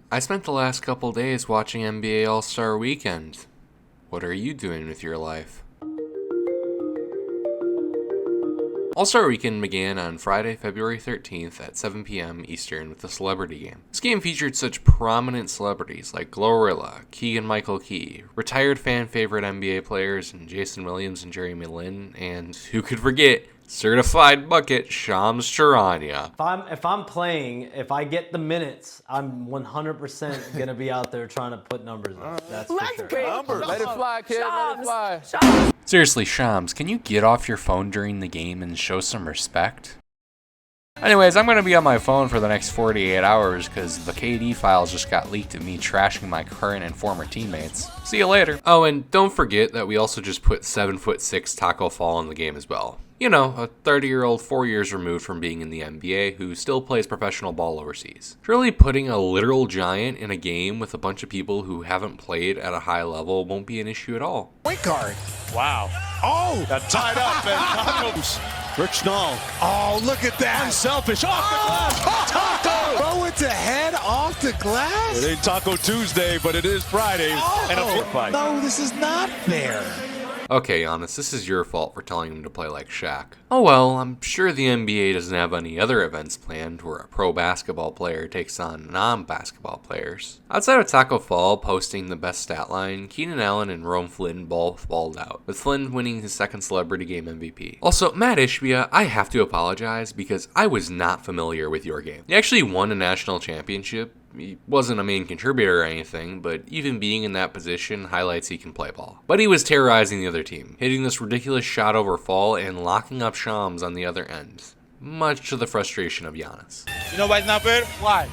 I spent the last couple days watching NBA All-Star Weekend. What are you doing with your life? All-Star Weekend began on Friday, February 13th at 7 p.m. Eastern with the Celebrity Game. This game featured such prominent celebrities like Glorilla, Keegan-Michael Key, retired fan favorite NBA players and Jason Williams and Jeremy Lin, and who could forget, certified bucket Shams Charania. If I'm playing, if I get the minutes, I'm 100% going to be out there trying to put numbers up. That's for sure. Let it fly, kid. Let it fly. Seriously, Shams, can you get off your phone during the game and show some respect? Anyways, I'm going to be on my phone for the next 48 hours because the KD files just got leaked of me trashing my current and former teammates. See you later. Oh, and don't forget that we also just put 7'6" Taco Fall in the game as well. You know, a 30-year-old 4 years removed from being in the NBA who still plays professional ball overseas. Surely putting a literal giant in a game with a bunch of people who haven't played at a high level won't be an issue at all. Point guard. Wow. Oh! Got tied up and Rick Schnall. Oh, look at that. unselfish off the glass. Taco! Throw it to head off the glass? It ain't Taco Tuesday, but it is Friday. And a flip fight. No, this is not fair. Okay, Giannis, this is your fault for telling him to play like Shaq. Oh well, I'm sure the NBA doesn't have any other events planned where a pro basketball player takes on non-basketball players. Outside of Taco Fall posting the best stat line, Keenan Allen and Rome Flynn both balled out, with Flynn winning his second Celebrity Game MVP. Also, Matt Ishbia, I have to apologize because I was not familiar with your game. He actually won a national championship. He wasn't a main contributor or anything, but even being in that position highlights he can play ball. But he was terrorizing the other team, hitting this ridiculous shot over Fall and locking up Shams on the other end, much to the frustration of Giannis. You know why it's not fair? Why?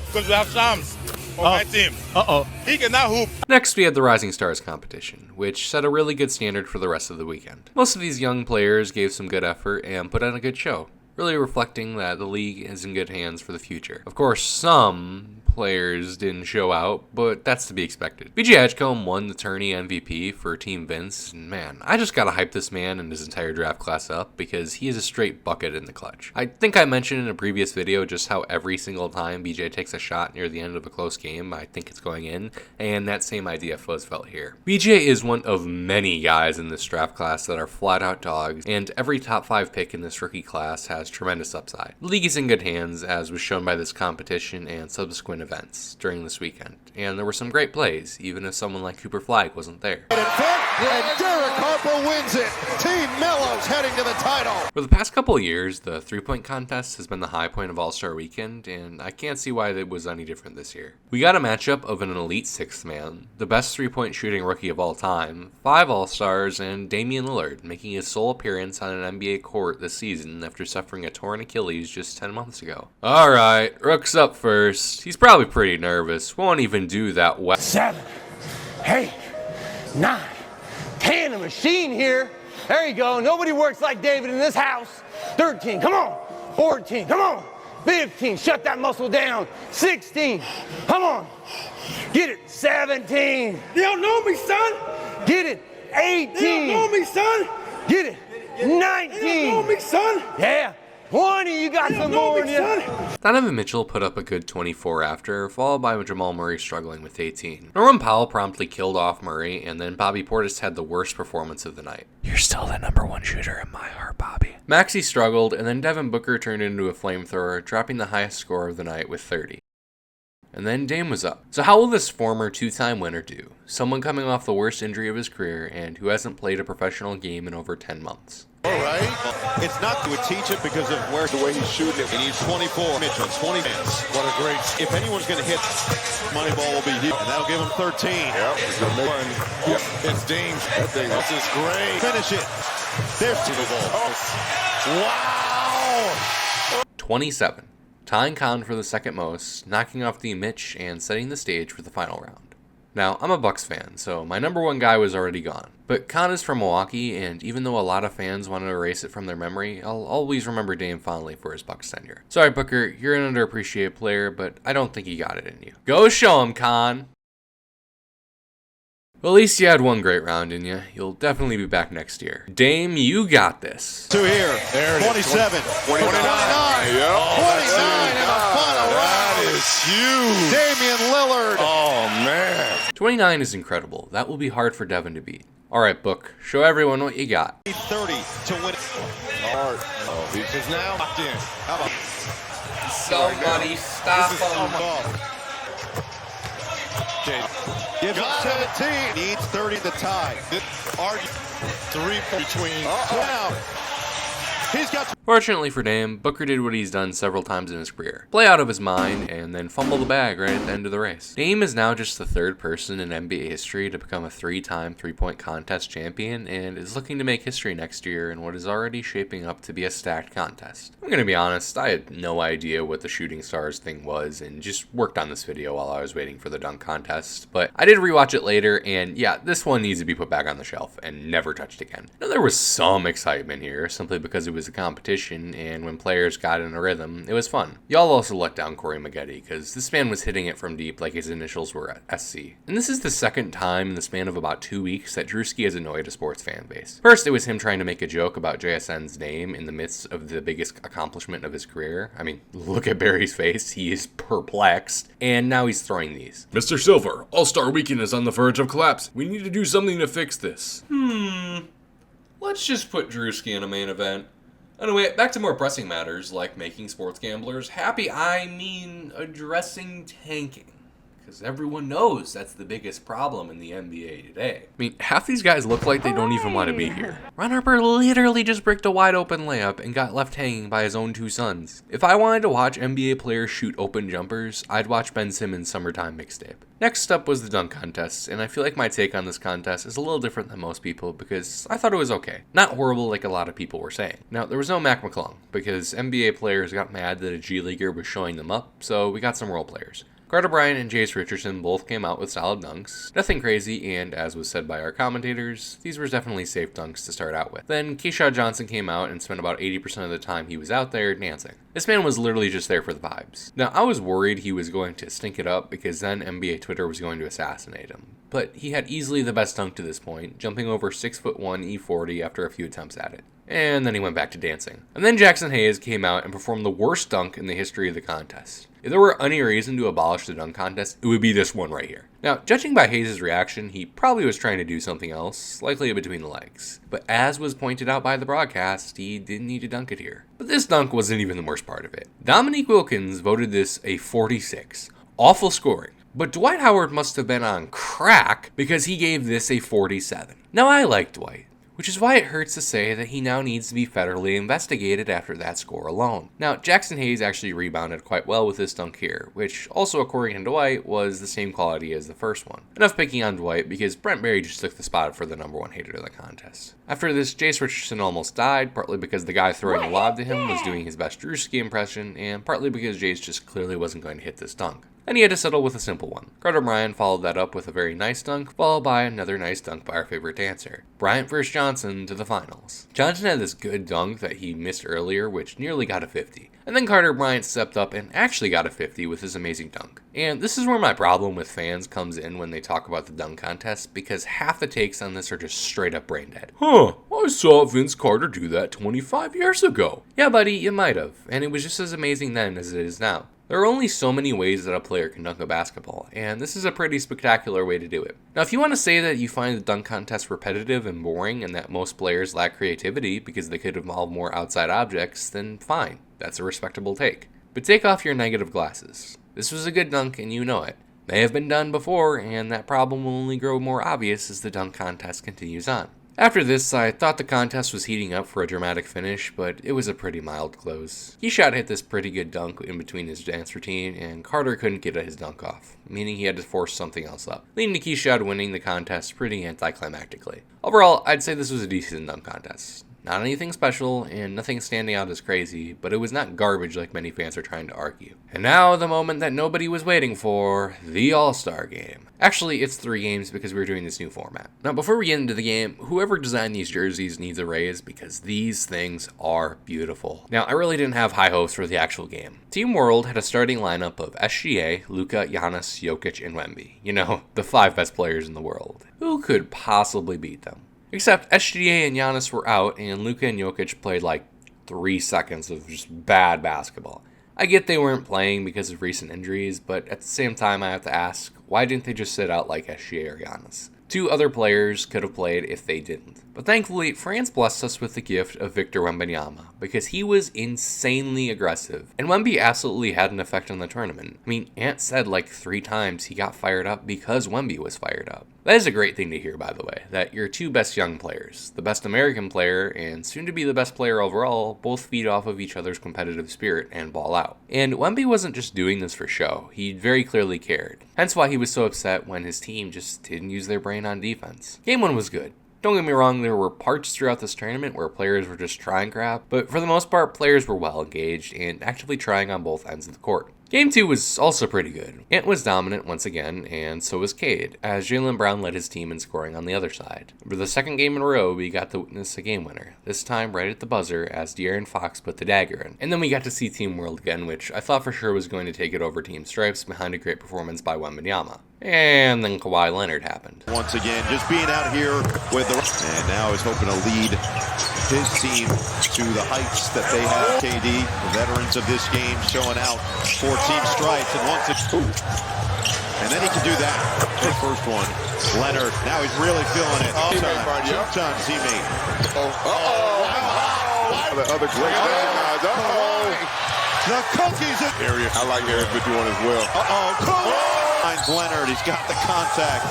Because we have Shams on my team. Uh-oh. He cannot hoop. Next, we had the Rising Stars competition, which set a really good standard for the rest of the weekend. Most of these young players gave some good effort and put on a good show, really reflecting that the league is in good hands for the future. Of course, some players didn't show out, but that's to be expected. BJ Edgecombe won the tourney MVP for Team Vince, and man, I just gotta hype this man and his entire draft class up because he is a straight bucket in the clutch. I think I mentioned in a previous video just how every single time BJ takes a shot near the end of a close game, I think it's going in, and that same idea was felt here. BJ is one of many guys in this draft class that are flat out dogs, and every top 5 pick in this rookie class has tremendous upside. The league is in good hands, as was shown by this competition and subsequent events during this weekend, and there were some great plays, even if someone like Cooper Flagg wasn't there. And Derek Harper wins it. Team Mellows heading to the title. For the past couple of years, the three-point contest has been the high point of All-Star Weekend, and I can't see why it was any different this year. We got a matchup of an elite sixth man, the best three-point shooting rookie of all time, 5 All-Stars, and Damian Lillard, making his sole appearance on an NBA court this season after suffering a torn Achilles just 10 months ago. Alright, Rook's up first. He's probably pretty nervous, won't even do that well. 7, 8, 9, 10, a machine here. There you go. Nobody works like David in this house. 13, come on. 14, come on. 15, shut that muscle down. 16, come on. Get it. 17. You don't know me, son. Get it. 18. You don't know me, son. Get it. 19. You don't know me, son. Yeah. 20, you got some more in you. Donovan Mitchell put up a good 24 after, followed by Jamal Murray struggling with 18. Norman Powell promptly killed off Murray, and then Bobby Portis had the worst performance of the night. You're still the number 1 shooter in my heart, Bobby. Maxey struggled, and then Devin Booker turned into a flamethrower, dropping the highest score of the night with 30. And then Dame was up. So how will this former 2-time winner do? Someone coming off the worst injury of his career and who hasn't played a professional game in over 10 months. All right. It's not to teach it because of the way he's shooting it. And he's 24. Mitchell, 20 minutes. What a great. If anyone's going to hit, Moneyball will be here. And that'll give him 13. Yep. He's going to make one. Yep. It's Dame's. This is great. Finish it. There's to the ball. Wow. 27. Tying Khan for the second most, knocking off the Mitch and setting the stage for the final round. Now, I'm a Bucks fan, so my number 1 guy was already gone. But Khan is from Milwaukee, and even though a lot of fans want to erase it from their memory, I'll always remember Dame fondly for his Bucks tenure. Sorry, Booker, you're an underappreciated player, but I don't think you got it in you. Go show him, Khan! Well, at least you had one great round in you. You'll definitely be back next year. Dame, you got this. 2 here. There it is. 27. 29. 29. Yep. 29 in the final round. That is is huge. Damian Lillard. Oh, man. 29 is incredible. That will be hard for Devin to beat. Alright, Book, show everyone what you got. 30 to win. Hard. Oh, he's Now locked in. How about Somebody stop him. Gives him 17. Needs 30 to tie. argue 3 between. Now, he's got Fortunately for Dame, Booker did what he's done several times in his career. Play out of his mind and then fumble the bag right at the end of the race. Dame is now just the third person in NBA history to become a 3-time three-point contest champion and is looking to make history next year in what is already shaping up to be a stacked contest. I'm gonna be honest, I had no idea what the Shooting Stars thing was and just worked on this video while I was waiting for the dunk contest, but I did rewatch it later and yeah, this one needs to be put back on the shelf and never touched again. Now there was some excitement here simply because it was a competition and when players got in a rhythm, it was fun. Y'all also let down Corey Maggette because this man was hitting it from deep like his initials were SC. And this is the second time in the span of about 2 weeks that Drewski has annoyed a sports fan base. First, it was him trying to make a joke about JSN's name in the midst of the biggest accomplishment of his career. I mean, look at Barry's face, he is perplexed. And now he's throwing these. Mr. Silver, All-Star Weekend is on the verge of collapse. We need to do something to fix this. Let's just put Drewski in a main event. Anyway, back to more pressing matters like making sports gamblers happy. I mean, addressing tanking. Because everyone knows that's the biggest problem in the NBA today. I mean, half these guys look like they don't even want to be here. Ron Harper literally just bricked a wide open layup and got left hanging by his own 2 sons. If I wanted to watch NBA players shoot open jumpers, I'd watch Ben Simmons' Summertime Mixtape. Next up was the dunk contest, and I feel like my take on this contest is a little different than most people because I thought it was okay. Not horrible like a lot of people were saying. Now, there was no Mac McClung because NBA players got mad that a G Leaguer was showing them up, so we got some role players. Carter Bryant and Jace Richardson both came out with solid dunks. Nothing crazy, and as was said by our commentators, these were definitely safe dunks to start out with. Then Keyshawn Johnson came out and spent about 80% of the time he was out there dancing. This man was literally just there for the vibes. Now, I was worried he was going to stink it up because then NBA Twitter was going to assassinate him. But he had easily the best dunk to this point, jumping over 6'1" E40 after a few attempts at it. And then he went back to dancing. And then Jackson Hayes came out and performed the worst dunk in the history of the contest. If there were any reason to abolish the dunk contest, it would be this one right here. Now, judging by Hayes' reaction, he probably was trying to do something else, likely between the legs. But as was pointed out by the broadcast, he didn't need to dunk it here. But this dunk wasn't even the worst part of it. Dominique Wilkins voted this a 46. Awful scoring. But Dwight Howard must have been on crack because he gave this a 47. Now, I like Dwight, which is why it hurts to say that he now needs to be federally investigated after that score alone. Now, Jackson Hayes actually rebounded quite well with this dunk here, which also, according to Dwight, was the same quality as the first one. Enough picking on Dwight because Brent Berry just took the spot for the #1 hater of the contest. After this, Jace Richardson almost died, partly because the guy throwing the lob to him was doing his best Drewski impression, and partly because Jace just clearly wasn't going to hit this dunk. Then he had to settle with a simple one. Carter Bryant followed that up with a very nice dunk, followed by another nice dunk by our favorite dancer. Bryant versus Johnson to the finals. Johnson had this good dunk that he missed earlier, which nearly got a 50. And then Carter Bryant stepped up and actually got a 50 with his amazing dunk. And this is where my problem with fans comes in when they talk about the dunk contest, because half the takes on this are just straight up brain dead. I saw Vince Carter do that 25 years ago. Yeah, buddy, you might have. And it was just as amazing then as it is now. There are only so many ways that a player can dunk a basketball, and this is a pretty spectacular way to do it. Now, if you want to say that you find the dunk contest repetitive and boring and that most players lack creativity because they could involve more outside objects, then fine. That's a respectable take. But take off your negative glasses. This was a good dunk and you know it. May have been done before, and that problem will only grow more obvious as the dunk contest continues on. After this, I thought the contest was heating up for a dramatic finish, but it was a pretty mild close. Keshad hit this pretty good dunk in between his dance routine, and Carter couldn't get his dunk off, meaning he had to force something else up, leading to Keshad winning the contest pretty anticlimactically. Overall, I'd say this was a decent dunk contest. Not anything special, and nothing standing out as crazy, but it was not garbage like many fans are trying to argue. And now, the moment that nobody was waiting for, the All-Star Game. Actually, it's 3 games because we're doing this new format. Now, before we get into the game, whoever designed these jerseys needs a raise because these things are beautiful. Now, I really didn't have high hopes for the actual game. Team World had a starting lineup of SGA, Luka, Giannis, Jokic, and Wemby. You know, the 5 best players in the world. Who could possibly beat them? Except SGA and Giannis were out, and Luka and Jokic played like 3 seconds of just bad basketball. I get they weren't playing because of recent injuries, but at the same time I have to ask, why didn't they just sit out like SGA or Giannis? 2 other players could have played if they didn't. But thankfully, France blessed us with the gift of Victor Wembanyama, because he was insanely aggressive, and Wemby absolutely had an effect on the tournament. I mean, Ant said like 3 times he got fired up because Wemby was fired up. That is a great thing to hear, by the way, that your 2 best young players, the best American player and soon to be the best player overall, both feed off of each other's competitive spirit and ball out. And Wemby wasn't just doing this for show, he very clearly cared. Hence why he was so upset when his team just didn't use their brain on defense. Game 1 was good. Don't get me wrong, there were parts throughout this tournament where players were just trying crap, but for the most part, players were well engaged and actively trying on both ends of the court. Game 2 was also pretty good. Ant was dominant once again, and so was Cade, as Jaylen Brown led his team in scoring on the other side. For the second game in a row, we got to witness a game winner, this time right at the buzzer as De'Aaron Fox put the dagger in. And then we got to see Team World again, which I thought for sure was going to take it over Team Stripes behind a great performance by Wembanyama. And then Kawhi Leonard happened. Once again, just being out here with the... And now is hoping to lead his team to the heights that they have. KD, the veterans of this game, showing out for Team Stripes. And once it's... And then he can do that. The first one, Leonard. Now he's really feeling it. Two-time teammate. The other great guys. The cookies Area. I like Eric 51 as well. Finds Leonard. He's got the contact.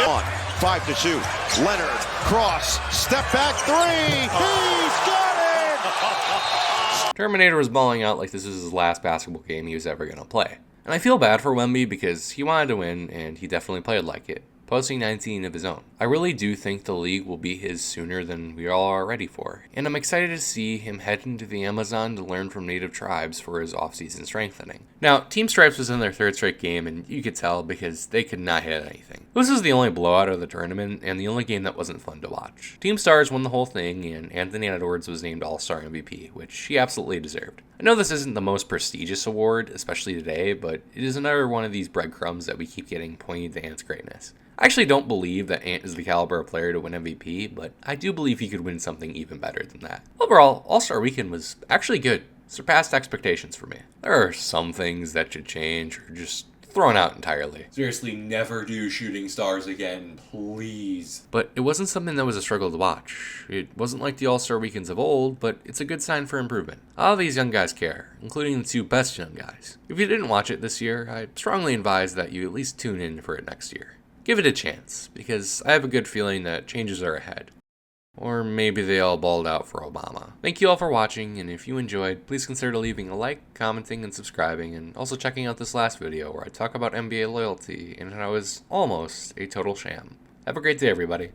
On. 5 to shoot. Leonard. Cross. Step back 3. He's got it! Terminator was balling out like this was his last basketball game he was ever going to play. And I feel bad for Wemby because he wanted to win and he definitely played like it, posting 19 of his own. I really do think the league will be his sooner than we all are ready for, and I'm excited to see him head into the Amazon to learn from native tribes for his offseason strengthening. Now, Team Stripes was in their 3rd straight game, and you could tell because they could not hit anything. This was the only blowout of the tournament, and the only game that wasn't fun to watch. Team Stars won the whole thing, and Anthony Edwards was named All-Star MVP, which he absolutely deserved. I know this isn't the most prestigious award, especially today, but it is another one of these breadcrumbs that we keep getting pointing to Ant's greatness. I actually don't believe that Ant is the caliber of player to win MVP, but I do believe he could win something even better than that. Overall, All-Star Weekend was actually good. Surpassed expectations for me. There are some things that should change or just thrown out entirely. Seriously, never do Shooting Stars again, please. But it wasn't something that was a struggle to watch. It wasn't like the All-Star Weekends of old, but it's a good sign for improvement. All of these young guys care, including the 2 best young guys. If you didn't watch it this year, I strongly advise that you at least tune in for it next year. Give it a chance, because I have a good feeling that changes are ahead. Or maybe they all balled out for Obama. Thank you all for watching, and if you enjoyed, please consider leaving a like, commenting, and subscribing, and also checking out this last video where I talk about NBA loyalty and how it was almost a total sham. Have a great day, everybody.